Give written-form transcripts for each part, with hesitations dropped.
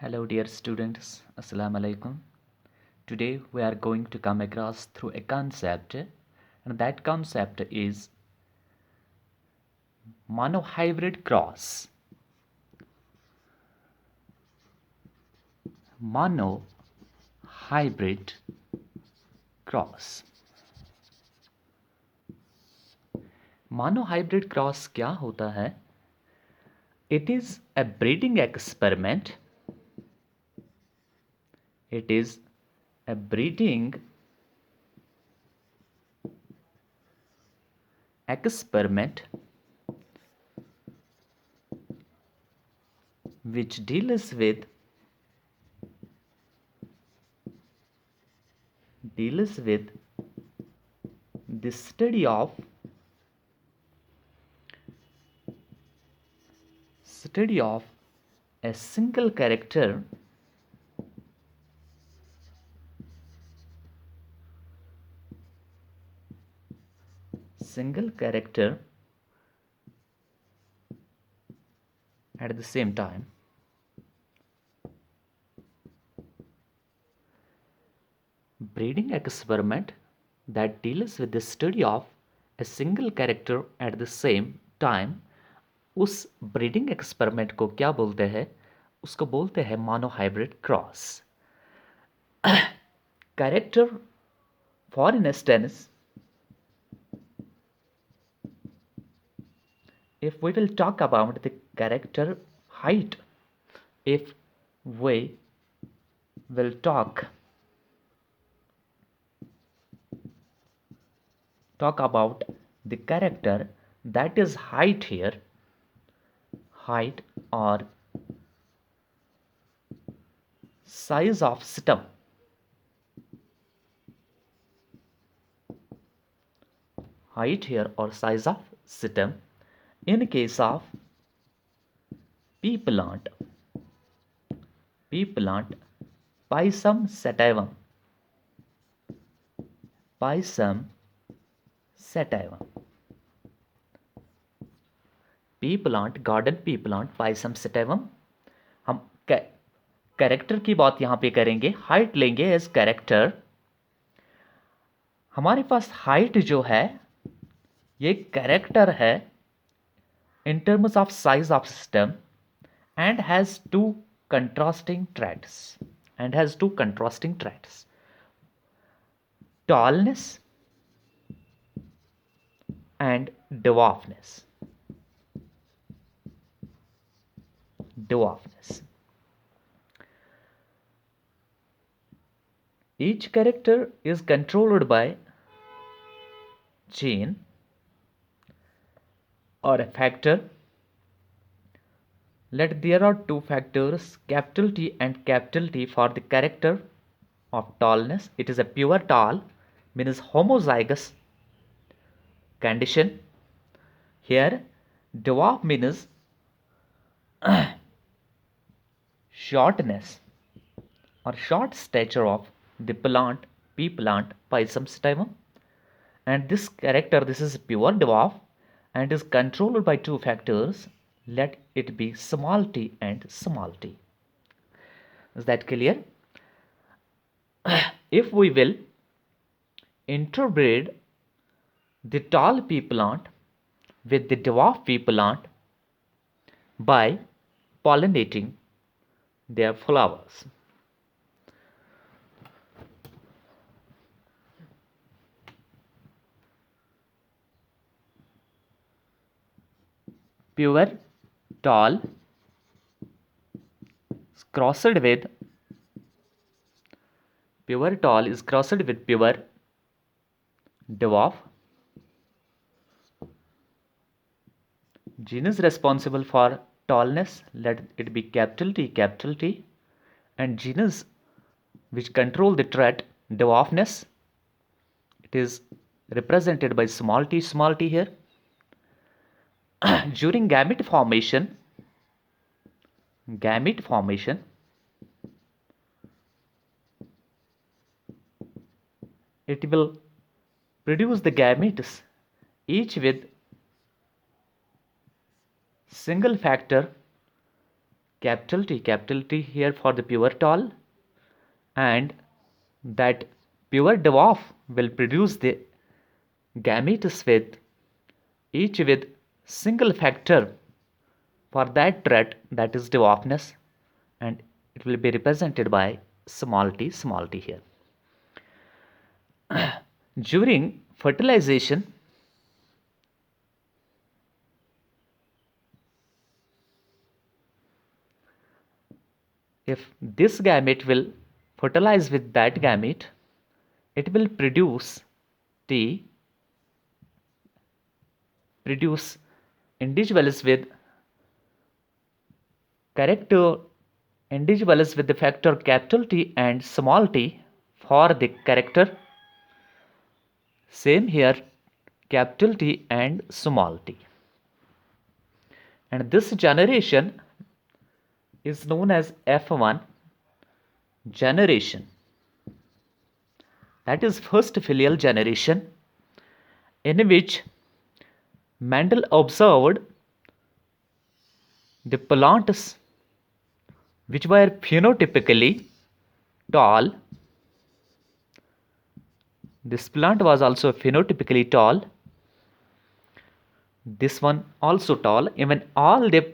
Hello dear students, Assalamu alaikum. Today we are going to come across through a concept, and that concept is monohybrid cross. Monohybrid cross. Monohybrid cross क्या होता है? It is a breeding experiment. It is a breeding experiment which deals with the study of a single character at the same time. Breeding experiment that deals with the study of a single character at the same time. उस breeding experiment को क्या बोलते हैं? उसको बोलते हैं monohybrid cross. Character, for instance, if we will talk about the character height, if we will talk about the character that is height here, height or size of stem, height here or size of stem. In case of pea plant, Pisum sativum, P plant, garden pea plant, Pisum sativum. हम character की बात यहां पे करेंगे, height लेंगे as character. हमारे पास height जो है ये कैरेक्टर है in terms of size of system and has two contrasting traits. Tallness and dwarfness. Each character is controlled by gene or a factor. Let there are two factors, capital T and capital T, for the character of tallness. It is a pure tall, means homozygous condition. Here dwarf means shortness or short stature of the plant, pea plant, Pisum sativum. And this character, this is pure dwarf and is controlled by two factors. Let it be small t and small t. Is that clear? If we will interbreed the tall pea plant with the dwarf pea plant by pollinating their flowers, pure tall is crossed with pure dwarf. Gene is responsible for tallness, let it be capital T, and genus which control the trait dwarfness, it is represented by small t here. During gamete formation, it will produce the gametes each with single factor capital T here for the pure tall, and that pure dwarf will produce the gametes with each with single factor for that trait, that is dwarfness, and it will be represented by small t here. During fertilization, if this gamete will fertilize with that gamete, it will produce individuals with character individuals with the factor capital T and small t for the character. Same here, capital T and small t. And this generation is known as F1 generation. That is first filial generation, in which Mendel observed the plants which were phenotypically tall. This plant was also phenotypically tall. This one also tall. Even all the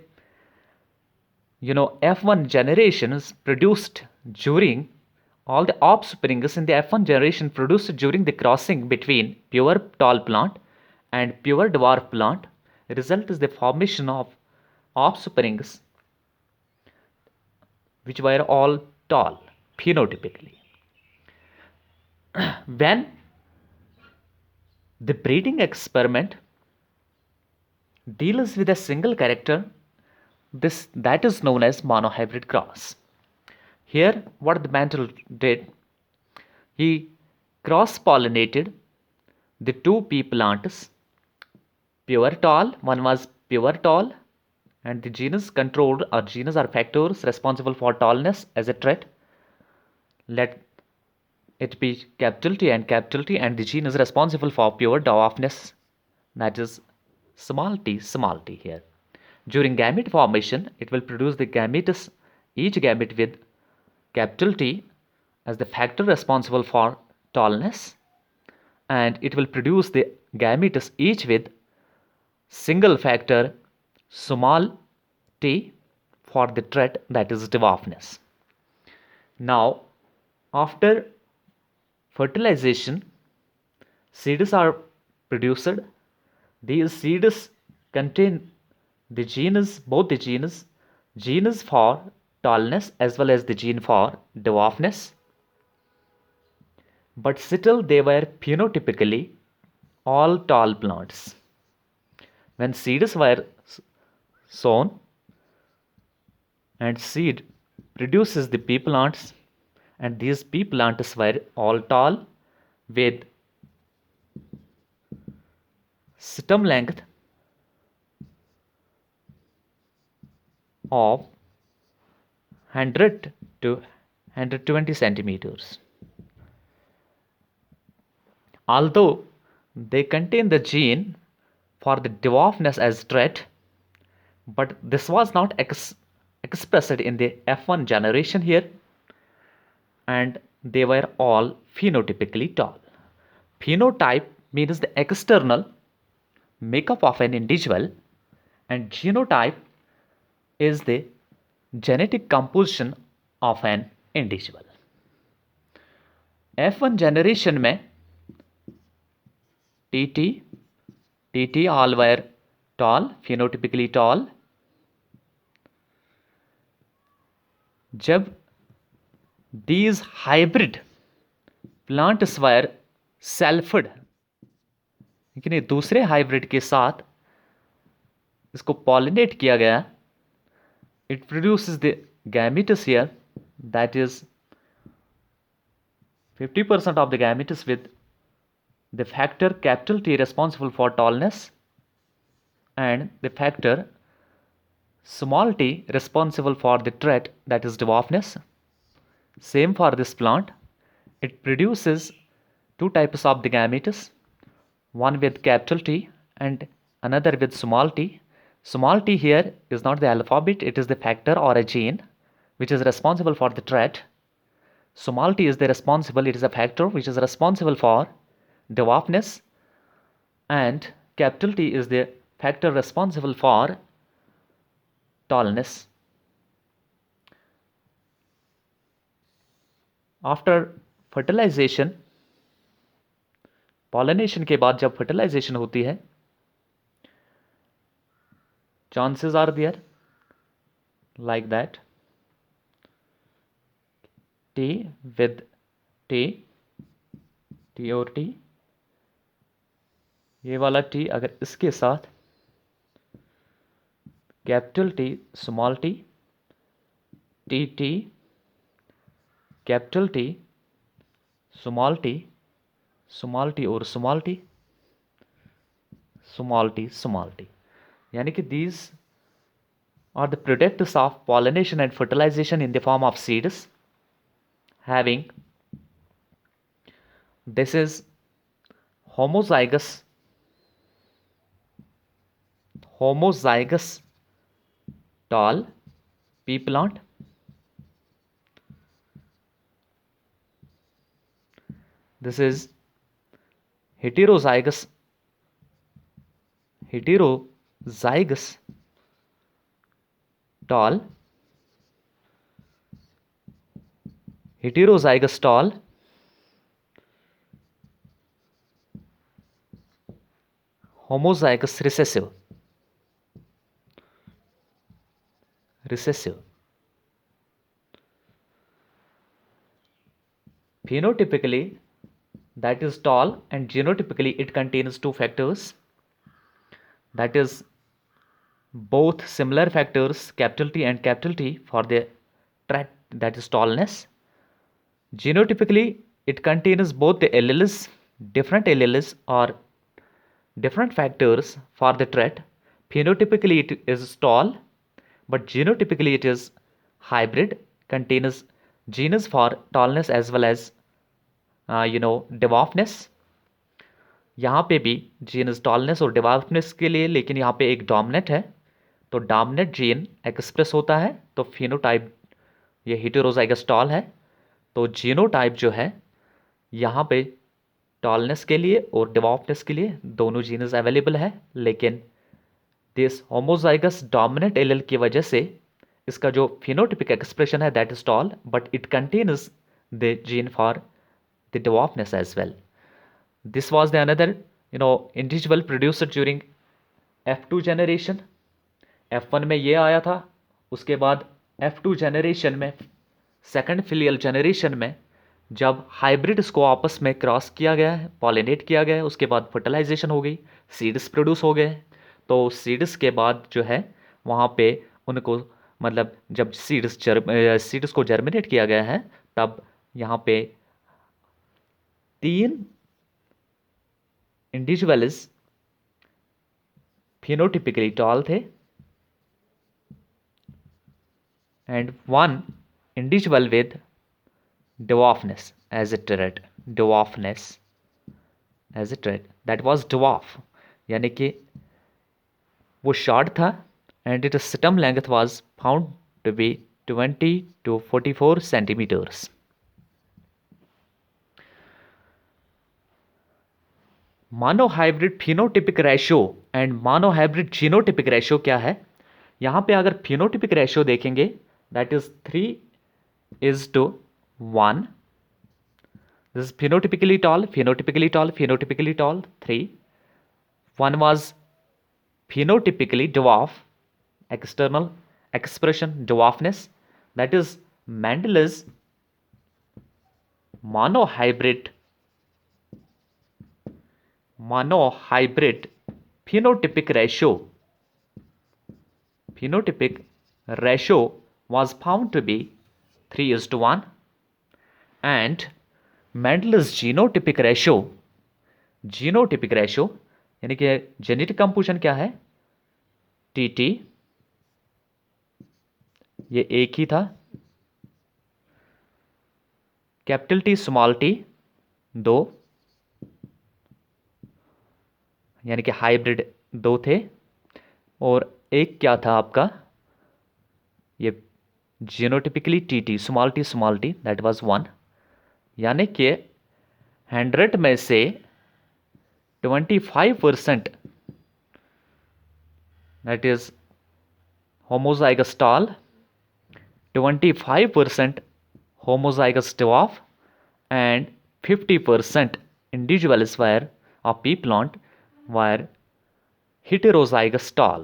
F1 generations produced during all the offsprings in the F1 generation produced during the crossing between pure tall plant and pure dwarf plant. The result is the formation of offsprings which were all tall phenotypically. When the breeding experiment deals with a single character, that is known as monohybrid cross. Here, what the Mendel did, he cross-pollinated the two pea plants, pure tall. One was pure tall, and the genus controlled, or genus are factors responsible for tallness as a trait. Let it be capital T, and the genus responsible for pure dwarfness, that is small t here. During gamete formation, it will produce the gametes, each gamete with capital T as the factor responsible for tallness, and it will produce the gametes each with single factor small t for the trait, that is dwarfness. Now, after fertilization, seeds are produced. These seeds contain the genes, both the genes for tallness as well as the gene for dwarfness, but still they were phenotypically all tall plants. When seeds were sown and seed produces the pea plants, and these pea plants were all tall with stem length of 100 to 120 centimeters. Although they contain the gene for the dwarfness as trait, but this was not expressed in the F1 generation here, and they were all phenotypically tall. Phenotype means the external makeup of an individual, and genotype is the genetic composition of an individual. F1 generation में TT all were tall, phenotypically tall. जब these hybrid plants were selfed, लेकिन दूसरे hybrid के साथ इसको pollinate किया गया, it produces the gametes here, that is 50% of the gametes with the factor capital T responsible for tallness and the factor small t responsible for the trait, that is dwarfness. Same for this plant. It produces two types of the gametes, one with capital T and another with small t. Small t here is not the alphabet, it is the factor or a gene which is responsible for the trait. Small t is the responsible, it is a factor which is responsible for dwarfness, and capital T is the factor responsible for tallness. After fertilization, pollination के बाद जब fertilization होती है, chances are there like that T with T, T और T, ये वाला T अगर इसके साथ capital T small t, T T capital T small t, small t और small t, small t, small t, यानी कि these are the products of pollination and fertilization in the form of seeds having, this is homozygous tall pea plant. This is heterozygous tall homozygous recessive. Phenotypically, that is tall, and genotypically it contains two factors, that is both similar factors capital T and capital T for the trait, that is tallness. Genotypically it contains both the alleles, different alleles or different factors for the trait. Phenotypically it is tall, but genotypically it is hybrid, contains genes for tallness as well as dwarfness. यहाँ पे भी genus tallness और डिवार्फनेस के लिए, लेकिन यहाँ पे एक डोमिनेंट है, तो डोमिनेंट जीन एक्सप्रेस होता है, तो फिनोटाइप ये हेटेरोजाइगस टॉल है, तो जीनोटाइप जो है यहाँ पे टॉलनेस के लिए और डिवार्फनेस के लिए दोनों जीनस अवेलेबल है, लेकिन दिस होमोजाइगस डोमिनेंट एलेल की वजह से इसका जो फिनोटिपिक एक्सप्रेशन है that is tall, but it contains the gene for the dwarfness as well. This was the another individual producer during F2 generation. F1 में ये आया था, उसके बाद F2 जनरेशन में, सेकंड फिलियल जनरेशन में जब हाइब्रिड्स को आपस में क्रॉस किया गया है, पॉलिनेट किया गया है, उसके बाद फर्टिलाइजेशन हो गई, सीड्स प्रोड्यूस हो गए, तो सीड्स के बाद जो है वहाँ पे उनको मतलब जब सीड्स को जर्मिनेट किया गया है, तब यहाँ पे 3 इंडिविजुअल्स phenotypically tall थे and 1 individual with dwarfness as a trait, that was dwarf, यानी कि वो शॉर्ट था and its stem length was found to be 20 to 44 centimeters. Monohybrid phenotypic ratio and monohybrid genotypic ratio क्या है? यहाँ पे अगर फिनोटिपिक रेशियो देखेंगे that is 3:1. This is phenotypically tall, 3. 1 was phenotypically dwarf, external expression dwarfness, that is Mendel's monohybrid phenotypic ratio was found to be 3:1, and Mendel's genotypic ratio यानी कि genetic composition क्या है? टीटी, ये एक ही था, capital T small T 2, यानी कि hybrid 2 थे, और एक क्या था आपका, ये genotypically T small T that was 1, यानी कि 100 में से 25% that is homozygous tall, 25% homozygous dwarf, and 50% individuals were of pea plant were heterozygous tall,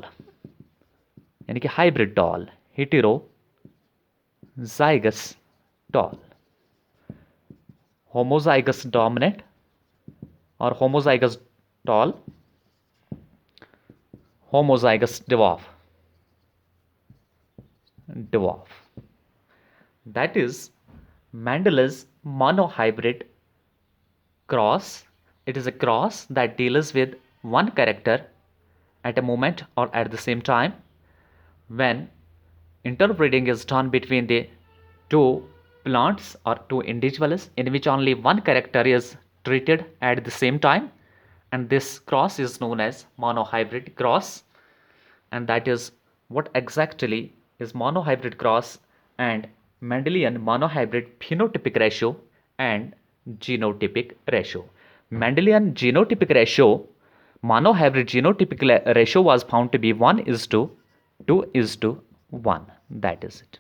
यानी कि hybrid tall, heterozygous tall, homozygous dominant or homozygous tall, homozygous dwarf. That is Mendele's monohybrid cross. It is a cross that deals with one character at a moment or at the same time. When interbreeding is done between the two plants or two individuals in which only one character is treated at the same time, and this cross is known as monohybrid cross. And that is what exactly is monohybrid cross and Mendelian monohybrid phenotypic ratio and genotypic ratio. Mendelian genotypic ratio, monohybrid genotypic ratio was found to be 1:2:1. That is it.